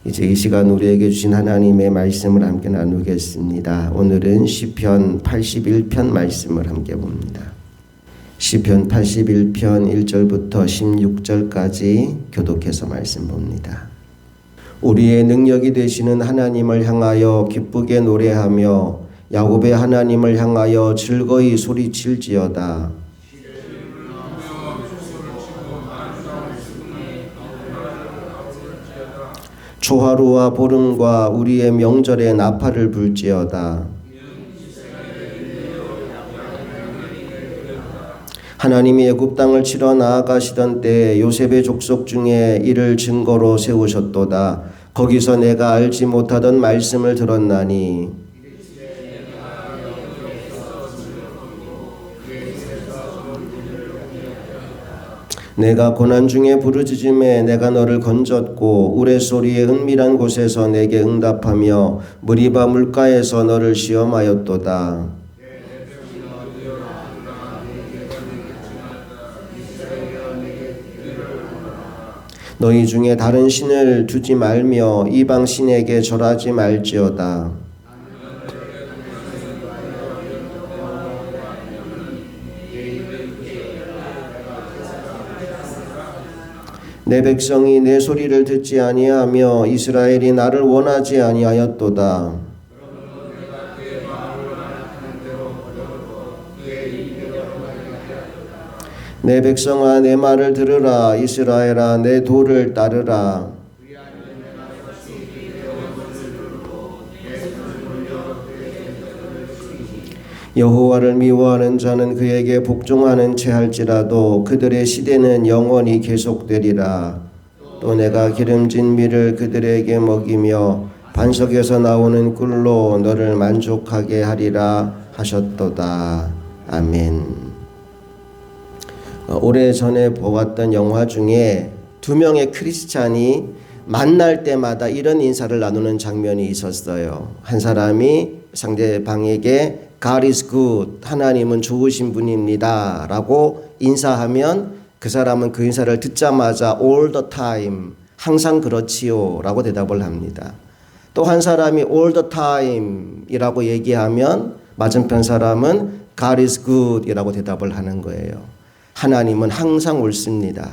이제 이 시간 우리에게 주신 하나님의 말씀을 함께 나누겠습니다. 오늘은 시편 81편 말씀을 함께 봅니다. 시편 81편 1절부터 16절까지 교독해서 말씀 봅니다. 우리의 능력이 되시는 하나님을 향하여 기쁘게 노래하며 야곱의 하나님을 향하여 즐거이 소리칠지어다. 초하루와 보름과 우리의 명절에 나팔을 불지어다. 하나님이 애굽 땅을 치러 나아가시던 때 요셉의 족속 중에 이를 증거로 세우셨도다. 거기서 내가 알지 못하던 말씀을 들었나니 내가 고난 중에 부르짖음에 내가 너를 건졌고 우레소리의 은밀한 곳에서 내게 응답하며 무리바 물가에서 너를 시험하였도다. 너희 중에 다른 신을 두지 말며 이방 신에게 절하지 말지어다. 내 백성이 내 소리를 듣지 아니하며 이스라엘이 나를 원하지 아니하였도다. 내 백성아 내 말을 들으라. 이스라엘아 내 도를 따르라. 여호와를 미워하는 자는 그에게 복종하는 채 할지라도 그들의 시대는 영원히 계속되리라. 또 내가 기름진 밀을 그들에게 먹이며 반석에서 나오는 꿀로 너를 만족하게 하리라 하셨도다. 아멘. 오래전에 보았던 영화 중에 두 명의 크리스찬이 만날 때마다 이런 인사를 나누는 장면이 있었어요. 한 사람이 상대방에게 God is good. 하나님은 좋으신 분입니다. 라고 인사하면 그 사람은 그 인사를 듣자마자 all the time. 항상 그렇지요. 라고 대답을 합니다. 또 한 사람이 all the time 이라고 얘기하면 맞은편 사람은 God is good 이라고 대답을 하는 거예요. 하나님은 항상 옳습니다.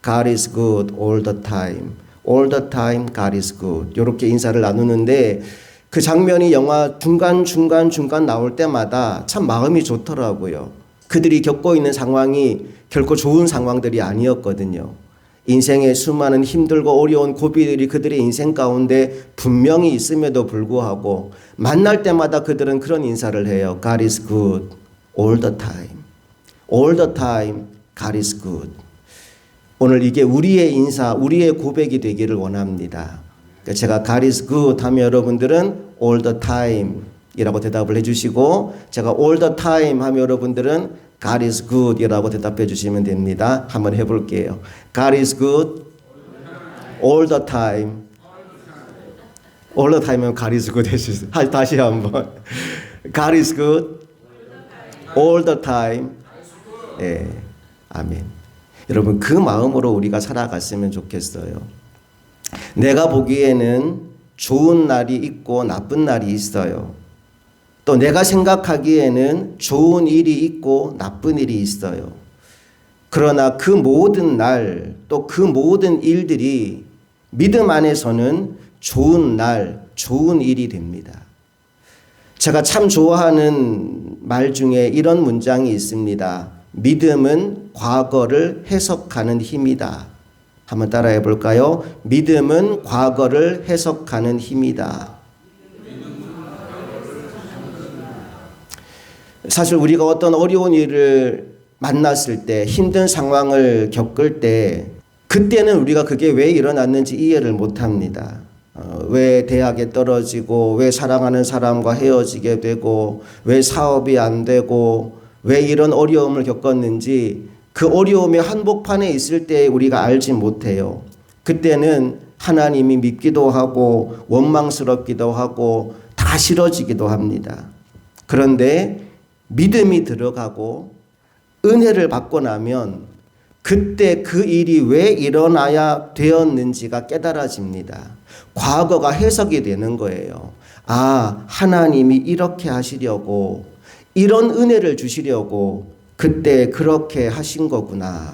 God is good all the time. All the time God is good. 이렇게 인사를 나누는데 그 장면이 영화 중간 나올 때마다 참 마음이 좋더라고요. 그들이 겪고 있는 상황이 결코 좋은 상황들이 아니었거든요. 인생의 수많은 힘들고 어려운 고비들이 그들의 인생 가운데 분명히 있음에도 불구하고 만날 때마다 그들은 그런 인사를 해요. God is good all the time. All the time God is good. 오늘 이게 우리의 인사, 우리의 고백이 되기를 원합니다. 제가 God is good 하면 여러분들은 all the time 이라고 대답을 해주시고 제가 all the time 하면 여러분들은 God is good 이라고 대답해 주시면 됩니다. 한번 해볼게요. God is good all the time. all the time 하면 God is good 해주세요. 다시 한번. God is good all the time. 네. 아멘. 여러분 그 마음으로 우리가 살아갔으면 좋겠어요. 내가 보기에는 좋은 날이 있고 나쁜 날이 있어요. 또 내가 생각하기에는 좋은 일이 있고 나쁜 일이 있어요. 그러나 그 모든 날, 또 그 모든 일들이 믿음 안에서는 좋은 날, 좋은 일이 됩니다. 제가 참 좋아하는 말 중에 이런 문장이 있습니다. 믿음은 과거를 해석하는 힘이다. 한번 따라해 볼까요? 믿음은 과거를 해석하는 힘이다. 사실 우리가 어떤 어려운 일을 만났을 때, 힘든 상황을 겪을 때, 그때는 우리가 그게 왜 일어났는지 이해를 못합니다. 왜 대학에 떨어지고, 왜 사랑하는 사람과 헤어지게 되고, 왜 사업이 안 되고, 왜 이런 어려움을 겪었는지 그 어려움의 한복판에 있을 때 우리가 알지 못해요. 그때는 하나님이 밉기도 하고 원망스럽기도 하고 다 싫어지기도 합니다. 그런데 믿음이 들어가고 은혜를 받고 나면 그때 그 일이 왜 일어나야 되었는지가 깨달아집니다. 과거가 해석이 되는 거예요. 아, 하나님이 이렇게 하시려고, 이런 은혜를 주시려고 그때 그렇게 하신 거구나.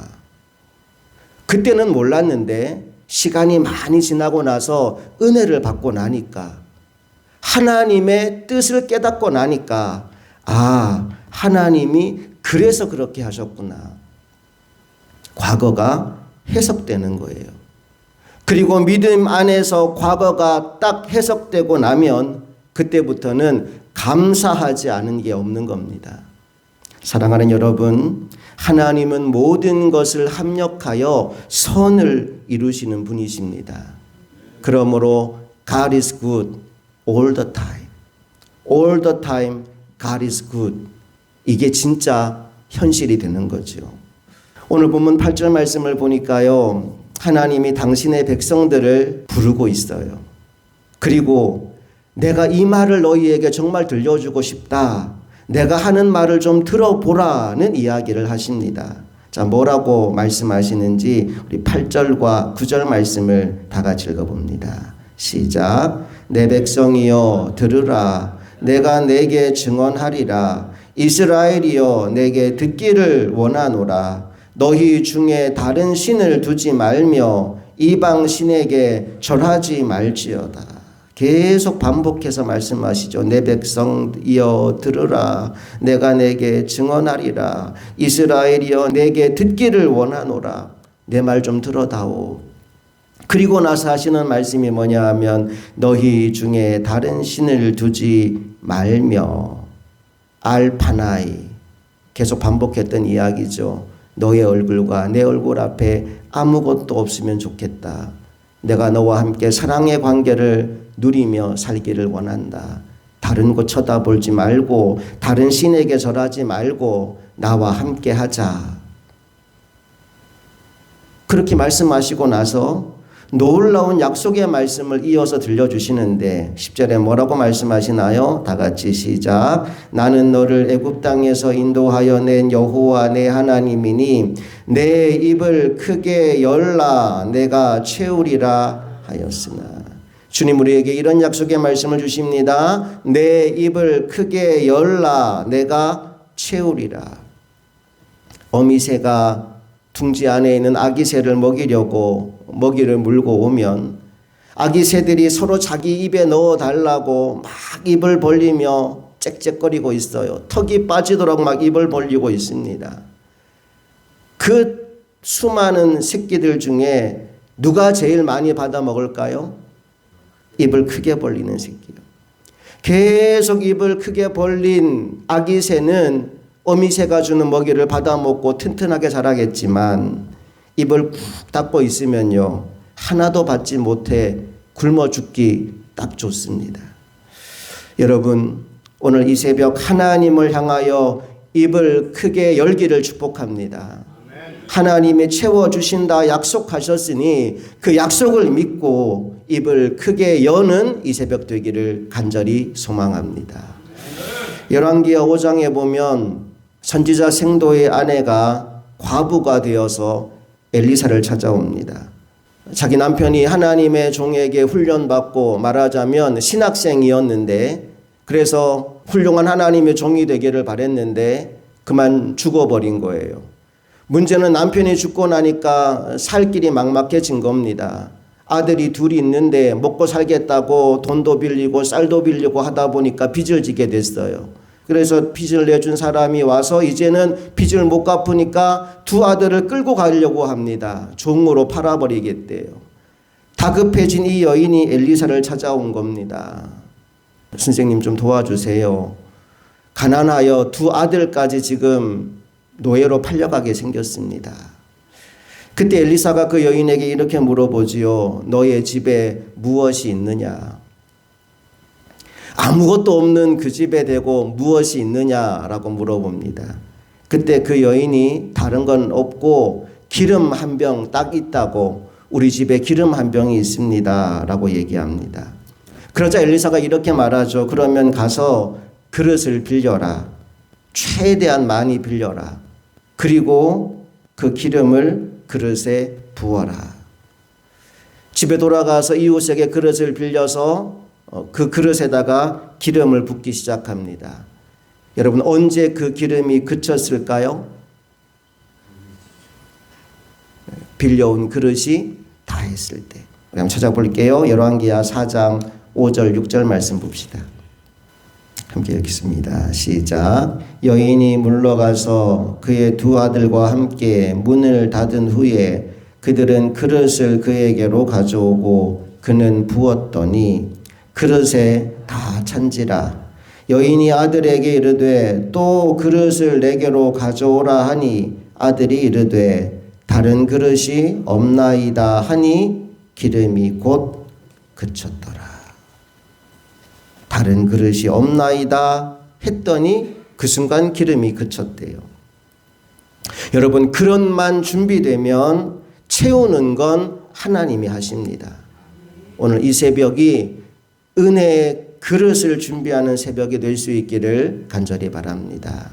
그때는 몰랐는데 시간이 많이 지나고 나서 은혜를 받고 나니까, 하나님의 뜻을 깨닫고 나니까, 아, 하나님이 그래서 그렇게 하셨구나. 과거가 해석되는 거예요. 그리고 믿음 안에서 과거가 딱 해석되고 나면 그때부터는 감사하지 않은 게 없는 겁니다. 사랑하는 여러분, 하나님은 모든 것을 합력하여 선을 이루시는 분이십니다. 그러므로 God is good all the time. All the time God is good. 이게 진짜 현실이 되는 거죠. 오늘 본문 8절 말씀을 보니까요, 하나님이 당신의 백성들을 부르고 있어요. 그리고 내가 이 말을 너희에게 정말 들려주고 싶다. 내가 하는 말을 좀 들어보라는 이야기를 하십니다. 자, 뭐라고 말씀하시는지 우리 8절과 9절 말씀을 다 같이 읽어봅니다. 시작. 내 백성이여 들으라. 내가 내게 증언하리라. 이스라엘이여 내게 듣기를 원하노라. 너희 중에 다른 신을 두지 말며 이방 신에게 절하지 말지어다. 계속 반복해서 말씀하시죠. 내 백성이여 들으라. 내가 내게 증언하리라. 이스라엘이여 내게 듣기를 원하노라. 내 말 좀 들어다오. 그리고 나서 하시는 말씀이 뭐냐 하면 너희 중에 다른 신을 두지 말며 알파나이. 계속 반복했던 이야기죠. 너의 얼굴과 내 얼굴 앞에 아무것도 없으면 좋겠다. 내가 너와 함께 사랑의 관계를 누리며 살기를 원한다. 다른 곳 쳐다보지 말고 다른 신에게 절하지 말고 나와 함께 하자. 그렇게 말씀하시고 나서 놀라운 약속의 말씀을 이어서 들려주시는데 10절에 뭐라고 말씀하시나요? 다 같이 시작. 나는 너를 애굽 땅에서 인도하여 낸 여호와 내 하나님이니 내 입을 크게 열라 내가 채우리라 하였으나. 주님 우리에게 이런 약속의 말씀을 주십니다. 내 입을 크게 열라 내가 채우리라. 어미새가 둥지 안에 있는 아기 새를 먹이려고 먹이를 물고 오면 아기 새들이 서로 자기 입에 넣어달라고 막 입을 벌리며 짹짹거리고 있어요. 턱이 빠지도록 막 입을 벌리고 있습니다. 그 수많은 새끼들 중에 누가 제일 많이 받아 먹을까요? 입을 크게 벌리는 새끼요. 계속 입을 크게 벌린 아기 새는 어미새가 주는 먹이를 받아먹고 튼튼하게 자라겠지만 입을 푹 닫고 있으면요 하나도 받지 못해 굶어 죽기 딱 좋습니다. 여러분 오늘 이 새벽 하나님을 향하여 입을 크게 열기를 축복합니다. 하나님이 채워주신다 약속하셨으니 그 약속을 믿고 입을 크게 여는 이 새벽 되기를 간절히 소망합니다. 열왕기하 5장에 보면 선지자 생도의 아내가 과부가 되어서 엘리사를 찾아옵니다. 자기 남편이 하나님의 종에게 훈련받고 말하자면 신학생이었는데 그래서 훌륭한 하나님의 종이 되기를 바랬는데 그만 죽어버린 거예요. 문제는 남편이 죽고 나니까 살 길이 막막해진 겁니다. 아들이 둘이 있는데 먹고 살겠다고 돈도 빌리고 쌀도 빌리고 하다 보니까 빚을 지게 됐어요. 그래서 빚을 내준 사람이 와서 이제는 빚을 못 갚으니까 두 아들을 끌고 가려고 합니다. 종으로 팔아버리겠대요. 다급해진 이 여인이 엘리사를 찾아온 겁니다. 선생님 좀 도와주세요. 가난하여 두 아들까지 지금 노예로 팔려가게 생겼습니다. 그때 엘리사가 그 여인에게 이렇게 물어보지요. 너의 집에 무엇이 있느냐? 아무것도 없는 그 집에 대고 무엇이 있느냐라고 물어봅니다. 그때 그 여인이 다른 건 없고 기름 한 병 딱 있다고 우리 집에 기름 한 병이 있습니다 라고 얘기합니다. 그러자 엘리사가 이렇게 말하죠. 그러면 가서 그릇을 빌려라. 최대한 많이 빌려라. 그리고 그 기름을 그릇에 부어라. 집에 돌아가서 이웃에게 그릇을 빌려서 그 그릇에다가 기름을 붓기 시작합니다. 여러분, 언제 그 기름이 그쳤을까요? 빌려온 그릇이 다 했을 때. 우리 한번 찾아볼게요. 열왕기하 4장 5절 6절 말씀 봅시다. 함께 읽겠습니다. 시작. 여인이 물러가서 그의 두 아들과 함께 문을 닫은 후에 그들은 그릇을 그에게로 가져오고 그는 부었더니 그릇에 다 찬지라. 여인이 아들에게 이르되 또 그릇을 내게로 가져오라 하니 아들이 이르되 다른 그릇이 없나이다 하니 기름이 곧 그쳤더라. 다른 그릇이 없나이다 했더니 그 순간 기름이 그쳤대요. 여러분, 그릇만 준비되면 채우는 건 하나님이 하십니다. 오늘 이 새벽이 은혜의 그릇을 준비하는 새벽이 될 수 있기를 간절히 바랍니다.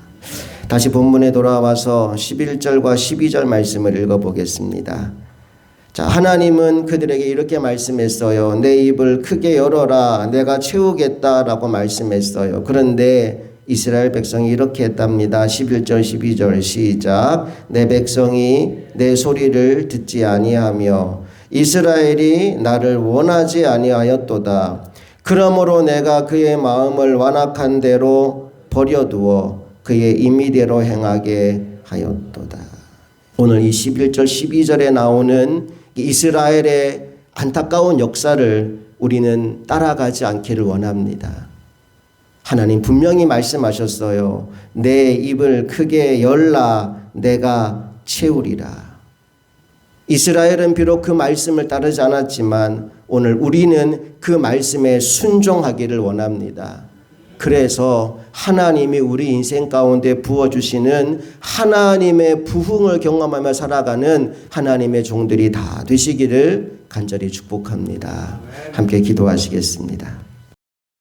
다시 본문에 돌아와서 11절과 12절 말씀을 읽어보겠습니다. 자, 하나님은 그들에게 이렇게 말씀했어요. 내 입을 크게 열어라. 내가 채우겠다라고 말씀했어요. 그런데 이스라엘 백성이 이렇게 했답니다. 11절 12절 시작. 내 백성이 내 소리를 듣지 아니하며 이스라엘이 나를 원하지 아니하였도다. 그러므로 내가 그의 마음을 완악한 대로 버려두어 그의 임의대로 행하게 하였도다. 오늘 이 11절 12절에 나오는 이스라엘의 안타까운 역사를 우리는 따라가지 않기를 원합니다. 하나님 분명히 말씀하셨어요. 내 입을 크게 열라 내가 채우리라. 이스라엘은 비록 그 말씀을 따르지 않았지만 오늘 우리는 그 말씀에 순종하기를 원합니다. 그래서 하나님이 우리 인생 가운데 부어주시는 하나님의 부흥을 경험하며 살아가는 하나님의 종들이 다 되시기를 간절히 축복합니다. 함께 기도하시겠습니다.